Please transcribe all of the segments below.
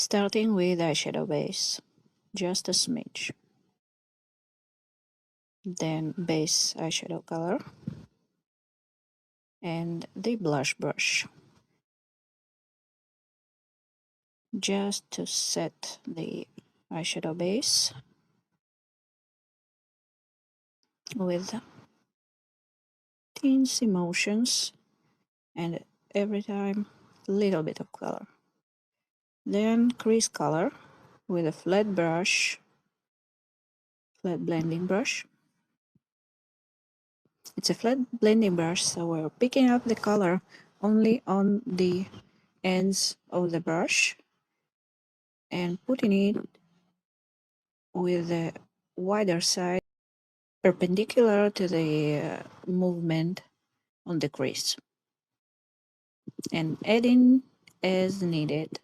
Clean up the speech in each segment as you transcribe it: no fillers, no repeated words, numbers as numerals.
Starting with eyeshadow base, just a smidge. Then base eyeshadow color and the blush brush, just to set the eyeshadow base with teensy motions and every time a little bit of color. Then crease color with a flat brush, flat blending brush. It's a flat blending brush, so we're picking up the color only on the ends of the brush and putting it with the wider side perpendicular to the movement on the crease, and adding as needed.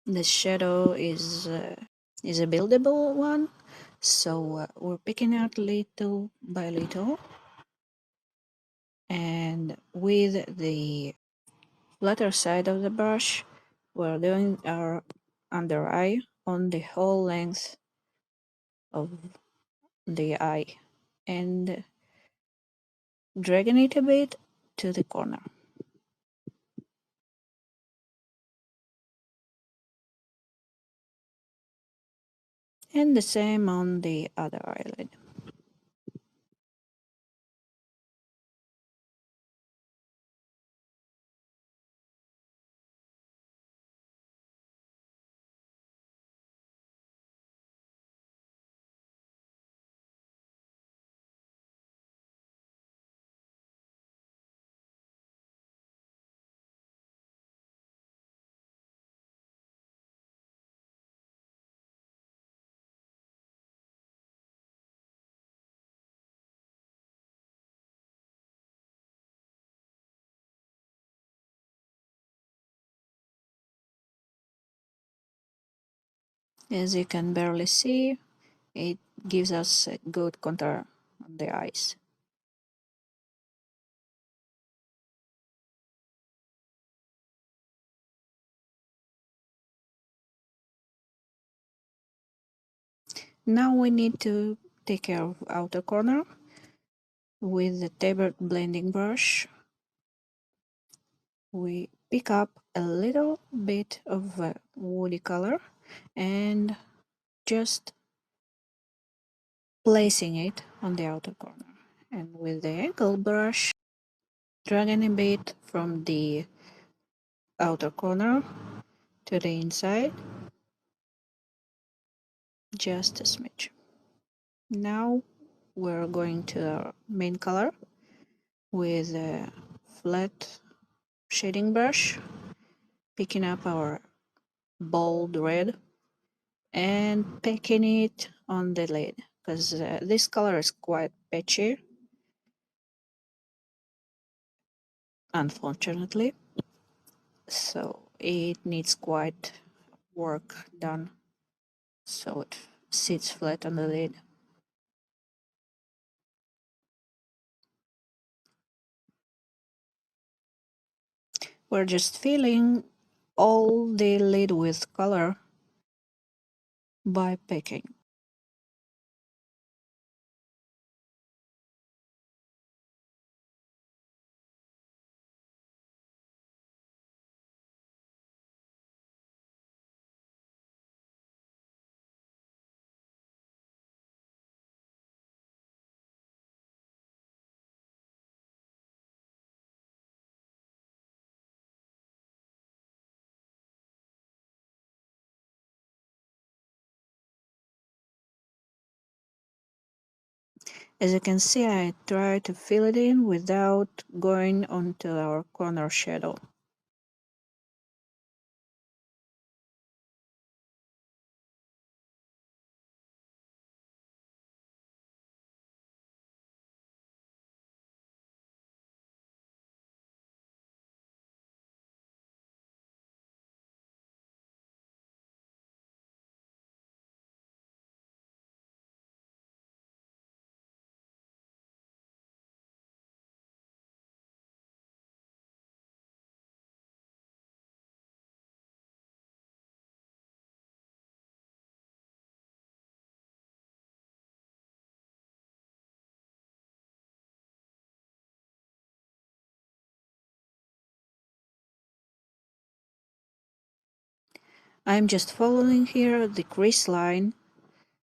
The shadow is a buildable one, so we're picking out little by little, and with the flatter side of the brush we're doing our under eye on the whole length of the eye and dragging it a bit to the corner. And the same on the other eyelid. As you can barely see, it gives us a good contour on the eyes. Now we need to take care of outer corner with the tapered blending brush. We pick up a little bit of woody color and just placing it on the outer corner, and with the angle brush dragging a bit from the outer corner to the inside, just a smidge. Now we're going to our main color with a flat shading brush, picking up our bold red and packing it on the lid, because this color is quite patchy, unfortunately, so it needs quite work done so it sits flat on the lid. We're just filling all the lid with color by picking. As you can see, I try to fill it in without going onto our corner shadow. I'm just following here the crease line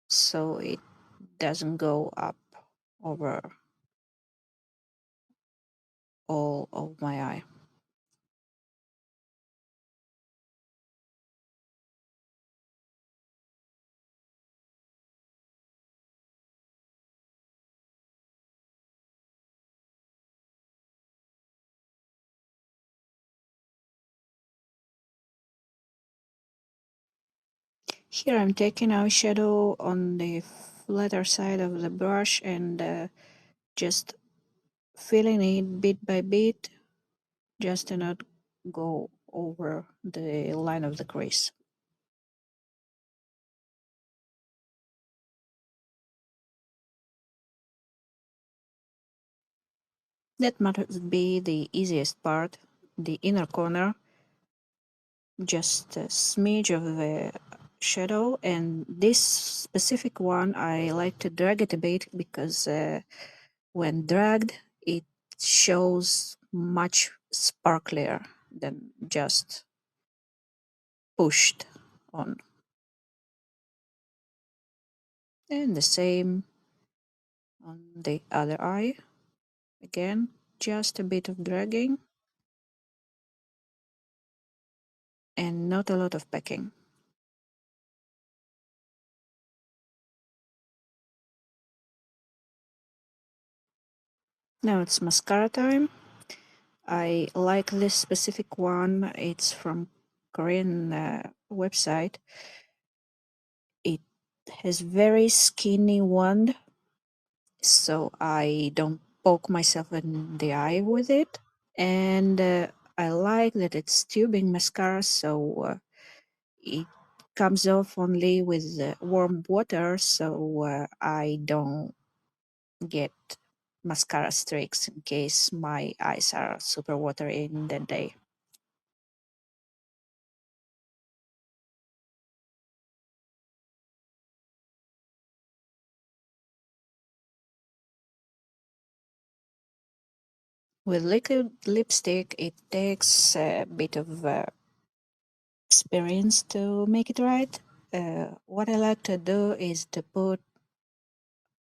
so it doesn't go up over all of my eye. Here I'm taking eyeshadow on the flatter side of the brush and just filling it bit by bit, just to not go over the line of the crease. That must be the easiest part, the inner corner, just a smidge of the shadow, and this specific one I like to drag it a bit because when dragged it shows much sparklier than just pushed on. And the same on the other eye. Again, just a bit of dragging and not a lot of packing. Now it's mascara time. I like this specific one. It's from Korean website. It has very skinny wand, so I don't poke myself in the eye with it. And I like that it's tubing mascara, so it comes off only with warm water, so I don't get mascara streaks in case my eyes are super watery in the day. With liquid lipstick, it takes a bit of experience to make it right. What I like to do is to put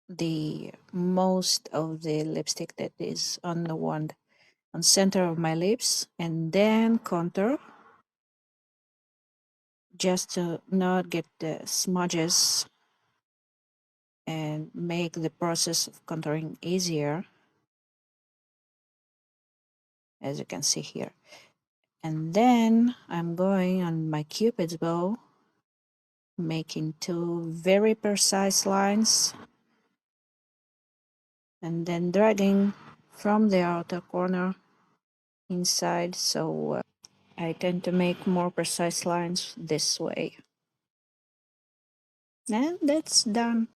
the most of the lipstick that is on the wand on center of my lips and then contour, just to not get the smudges and make the process of contouring easier, as you can see here. And then I'm going on my Cupid's bow, making two very precise lines and then dragging from the outer corner inside, so I tend to make more precise lines this way. And that's done.